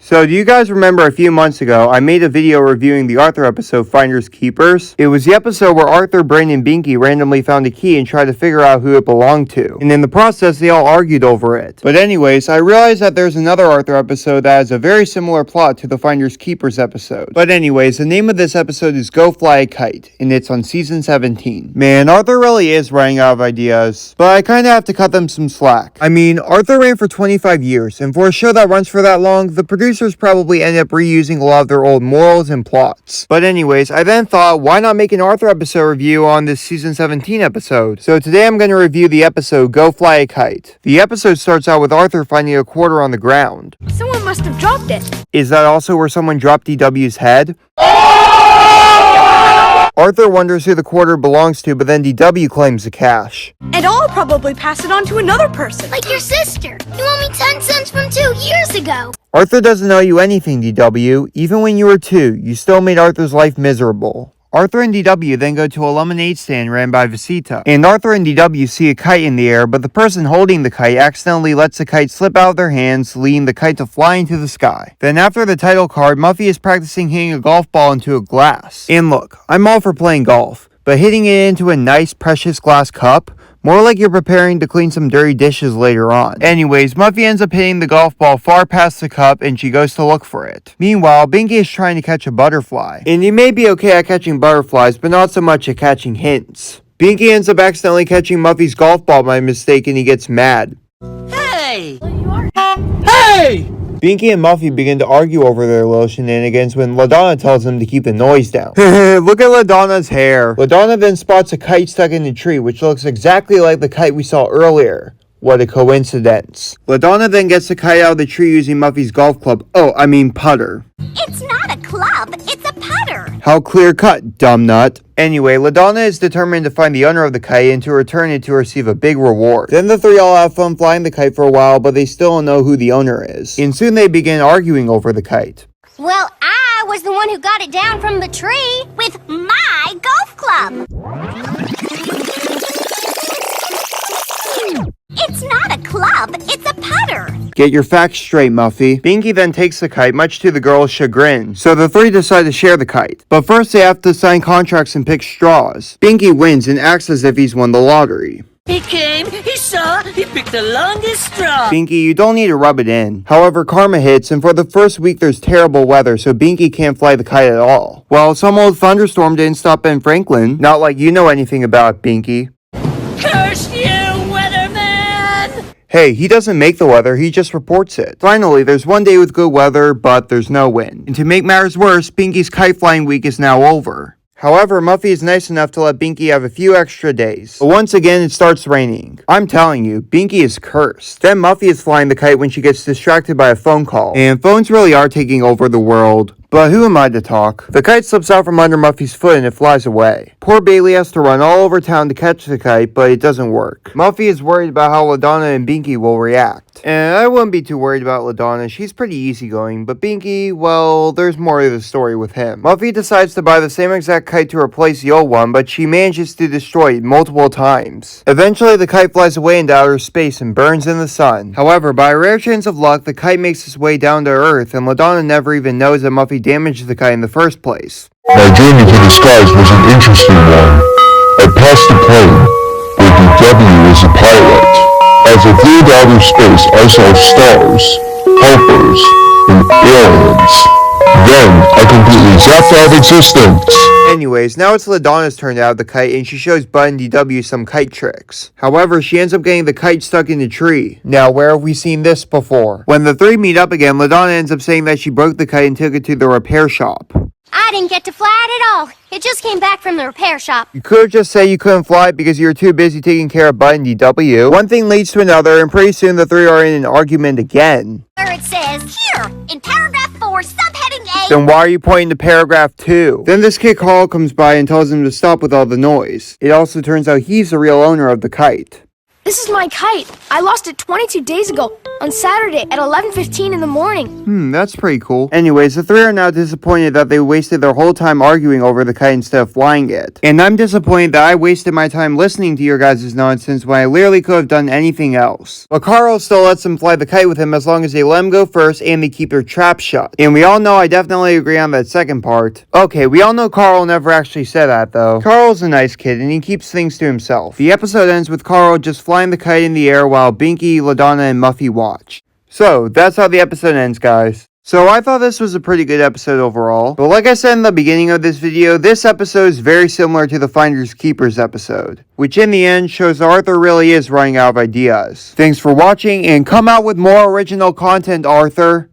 So do you guys remember a few months ago, I made a video reviewing the Arthur episode Finders Keepers? It was the episode where Arthur, Brain, and Binky randomly found a key and tried to figure out who it belonged to. And in the process, they all argued over it. But anyways, I realized that there's another Arthur episode that has a very similar plot to the Finders Keepers episode. But anyways, the name of this episode is Go Fly A Kite, and it's on season 17. Man, Arthur really is running out of ideas, but I kinda have to cut them some slack. I mean, Arthur ran for 25 years, and for a show that runs for that long, the producers probably end up reusing a lot of their old morals and plots. But anyways, I then thought, why not make an Arthur episode review on this season 17 episode? So today I'm going to review the episode Go Fly A Kite. The episode starts out with Arthur finding a quarter on the ground. Someone must have dropped it. Is that also where someone dropped DW's head? Arthur wonders who the quarter belongs to, but then DW claims the cash. And I'll probably pass it on to another person. Like your sister. You owe me 10 cents from 2 years ago. Arthur doesn't owe you anything, DW. Even when you were 2, you still made Arthur's life miserable. Arthur and DW then go to a lemonade stand ran by Visita, and Arthur and DW see a kite in the air, but the person holding the kite accidentally lets the kite slip out of their hands, leading the kite to fly into the sky. Then after the title card, Muffy is practicing hitting a golf ball into a glass. And look, I'm all for playing golf, but hitting it into a nice precious glass cup? More like you're preparing to clean some dirty dishes later on. Anyways, Muffy ends up hitting the golf ball far past the cup and she goes to look for it. Meanwhile, Binky is trying to catch a butterfly. And he may be okay at catching butterflies, but not so much at catching hints. Binky ends up accidentally catching Muffy's golf ball by mistake and he gets mad. Hey! Hey! Binky and Muffy begin to argue over their little shenanigans when Ladonna tells them to keep the noise down. Look at Ladonna's hair. Ladonna then spots a kite stuck in a tree, which looks exactly like the kite we saw earlier. What a coincidence. Ladonna then gets the kite out of the tree using Muffy's golf club. Putter. It's not a club, it's a putter. How clear cut, dumb nut. Anyway, Ladonna is determined to find the owner of the kite and to return it to receive a big reward. Then the three all have fun flying the kite for a while, but they still don't know who the owner is. And soon they begin arguing over the kite. Well, I was the one who got it down from the tree with my golf club. It's not a club, it's a putter. Get your facts straight, Muffy. Binky then takes the kite, much to the girl's chagrin. So the three decide to share the kite. But first they have to sign contracts and pick straws. Binky wins and acts as if he's won the lottery. He came, he saw, he picked the longest straw. Binky, you don't need to rub it in. However, karma hits, and for the first week there's terrible weather, so Binky can't fly the kite at all. Well, some old thunderstorm didn't stop Ben Franklin. Not like you know anything about, Binky. Curse you, weatherman! Hey, he doesn't make the weather, he just reports it. Finally, there's one day with good weather, but there's no wind. And to make matters worse, Binky's kite flying week is now over. However, Muffy is nice enough to let Binky have a few extra days. But once again, it starts raining. I'm telling you, Binky is cursed. Then Muffy is flying the kite when she gets distracted by a phone call. And phones really are taking over the world. But who am I to talk? The kite slips out from under Muffy's foot and it flies away. Poor Bailey has to run all over town to catch the kite, but it doesn't work. Muffy is worried about how Ladonna and Binky will react. And I wouldn't be too worried about Ladonna, she's pretty easygoing, but Binky, well, there's more to the story with him. Muffy decides to buy the same exact kite to replace the old one, but she manages to destroy it multiple times. Eventually, the kite flies away into outer space and burns in the sun. However, by a rare chance of luck, the kite makes its way down to Earth, and Ladonna never even knows that Muffy damaged the kite in the first place. My journey to the skies was an interesting one. I passed a plane, where DW was a pilot. As I flew to outer space, I saw stars, helpers, and aliens. Then, I completely zapped out of existence. Anyways, now it's Ladonna's turn to have the kite, and she shows Bud and DW some kite tricks. However, she ends up getting the kite stuck in the tree. Now, where have we seen this before? When the three meet up again, Ladonna ends up saying that she broke the kite and took it to the repair shop. I didn't get to fly it at all. It just came back from the repair shop. You could just say you couldn't fly it because you were too busy taking care of Bud and DW. One thing leads to another, and pretty soon the three are in an argument again. Where it says, here, in paragraph 4, subheading A. Then why are you pointing to paragraph 2? Then this kid Carl comes by and tells him to stop with all the noise. It also turns out he's the real owner of the kite. This is my kite. I lost it 22 days ago on Saturday at 11:15 in the morning. That's pretty cool. Anyways, the three are now disappointed that they wasted their whole time arguing over the kite instead of flying it. And I'm disappointed that I wasted my time listening to your guys' nonsense when I literally could have done anything else. But Carl still lets them fly the kite with him as long as they let him go first and they keep their trap shut. And we all know I definitely agree on that second part. Okay, we all know Carl never actually said that though. Carl's a nice kid and he keeps things to himself. The episode ends with Carl just flying the kite in the air while Binky, Ladonna, and Muffy watch. So, that's how the episode ends, guys. So I thought this was a pretty good episode overall, but like I said in the beginning of this video, this episode is very similar to the Finders Keepers episode, which in the end shows Arthur really is running out of ideas. Thanks for watching, and come out with more original content, Arthur!